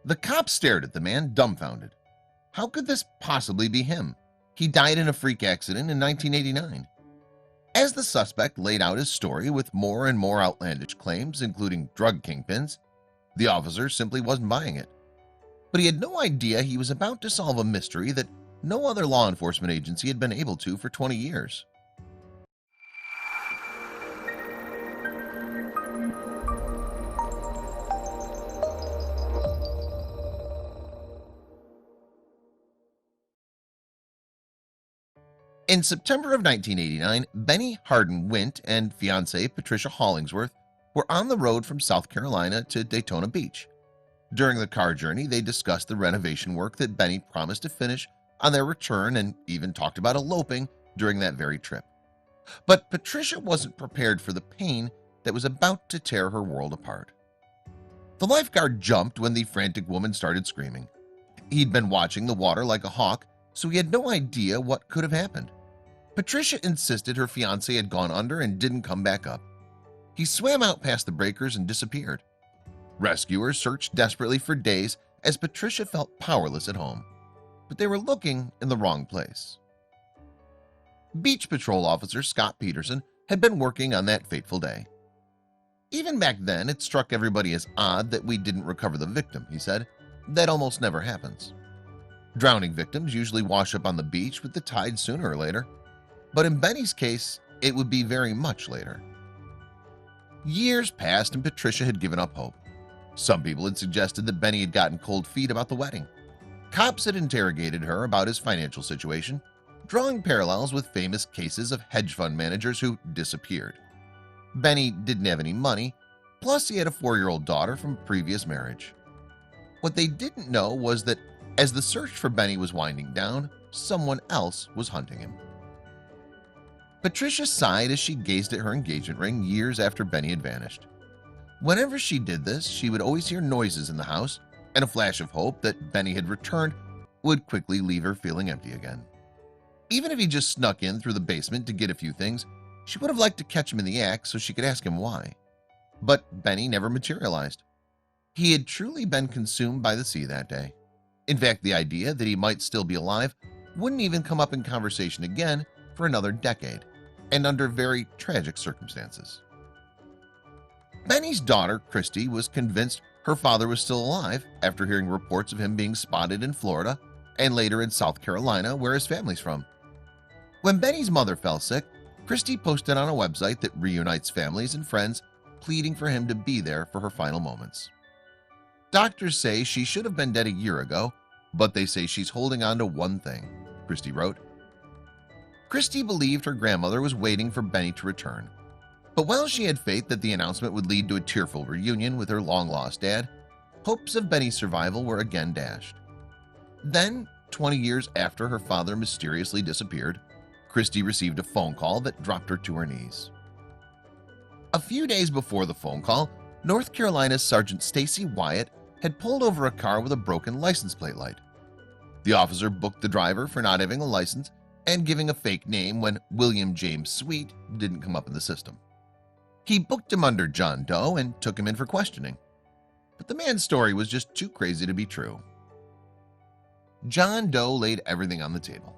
The cops stared at the man, dumbfounded. How could this possibly be him? He died in a freak accident in 1989. As the suspect laid out his story with more and more outlandish claims, including drug kingpins, the officer simply wasn't buying it. But he had no idea he was about to solve a mystery that no other law enforcement agency had been able to for 20 years. In September of 1989, Benny Hardin Wint and fiancée Patricia Hollingsworth were on the road from South Carolina to Daytona Beach. During the car journey, they discussed the renovation work that Benny promised to finish on their return and even talked about eloping during that very trip. But Patricia wasn't prepared for the pain that was about to tear her world apart. The lifeguard jumped when the frantic woman started screaming. He'd been watching the water like a hawk, so he had no idea what could have happened. Patricia insisted her fiancé had gone under and didn't come back up. He swam out past the breakers and disappeared. Rescuers searched desperately for days as Patricia felt powerless at home, but they were looking in the wrong place. Beach Patrol officer Scott Peterson had been working on that fateful day. Even back then, it struck everybody as odd that we didn't recover the victim, he said. That almost never happens. Drowning victims usually wash up on the beach with the tide sooner or later, but in Benny's case, it would be very much later. Years passed and Patricia had given up hope. Some people had suggested that Benny had gotten cold feet about the wedding. Cops had interrogated her about his financial situation, drawing parallels with famous cases of hedge fund managers who disappeared. Benny didn't have any money, plus he had a 4-year-old daughter from a previous marriage. What they didn't know was that as the search for Benny was winding down, someone else was hunting him. Patricia sighed as she gazed at her engagement ring years after Benny had vanished. Whenever she did this, she would always hear noises in the house, and a flash of hope that Benny had returned would quickly leave her feeling empty again. Even if he just snuck in through the basement to get a few things, she would have liked to catch him in the act so she could ask him why. But Benny never materialized. He had truly been consumed by the sea that day. In fact, the idea that he might still be alive wouldn't even come up in conversation again for another decade, and under very tragic circumstances. Benny's daughter, Christy, was convinced her father was still alive after hearing reports of him being spotted in Florida and later in South Carolina, where his family's from. When Benny's mother fell sick, Christy posted on a website that reunites families and friends, pleading for him to be there for her final moments. Doctors say she should have been dead a year ago, but they say she's holding on to one thing, Christy wrote. Christy believed her grandmother was waiting for Benny to return. But while she had faith that the announcement would lead to a tearful reunion with her long-lost dad, hopes of Benny's survival were again dashed. Then, 20 years after her father mysteriously disappeared, Christy received a phone call that dropped her to her knees. A few days before the phone call, North Carolina's Sergeant Stacy Wyatt had pulled over a car with a broken license plate light. The officer booked the driver for not having a license and giving a fake name when William James Sweet didn't come up in the system. He booked him under John Doe and took him in for questioning. But the man's story was just too crazy to be true. John Doe laid everything on the table.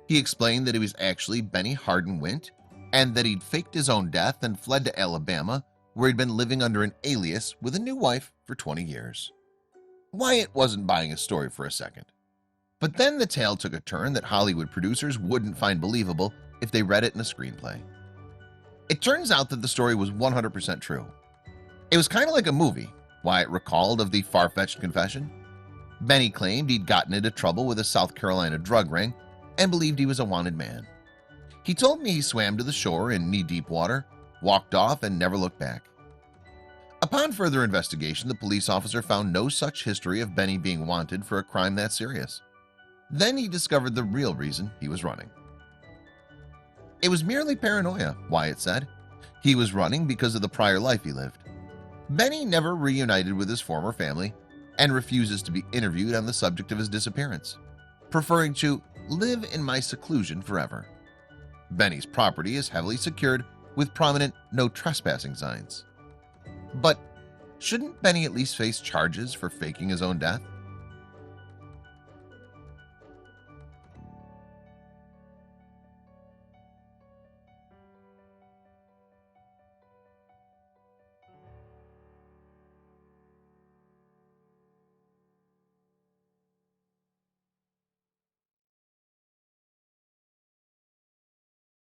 He explained that he was actually Benny Hardin Wint and that he'd faked his own death and fled to Alabama, where he'd been living under an alias with a new wife for 20 years. Wyatt wasn't buying his story for a second. But then the tale took a turn that Hollywood producers wouldn't find believable if they read it in a screenplay. It turns out that the story was 100% true. It was kind of like a movie, Wyatt recalled of the far-fetched confession. Benny claimed he'd gotten into trouble with a South Carolina drug ring and believed he was a wanted man. He told me he swam to the shore in knee-deep water, walked off, and never looked back. Upon further investigation, the police officer found no such history of Benny being wanted for a crime that serious. Then he discovered the real reason he was running. It was merely paranoia, Wyatt said. He was running because of the prior life he lived. Benny never reunited with his former family and refuses to be interviewed on the subject of his disappearance, preferring to live in my seclusion forever. Benny's property is heavily secured with prominent no trespassing signs. But Shouldn't Benny at least face charges for faking his own death?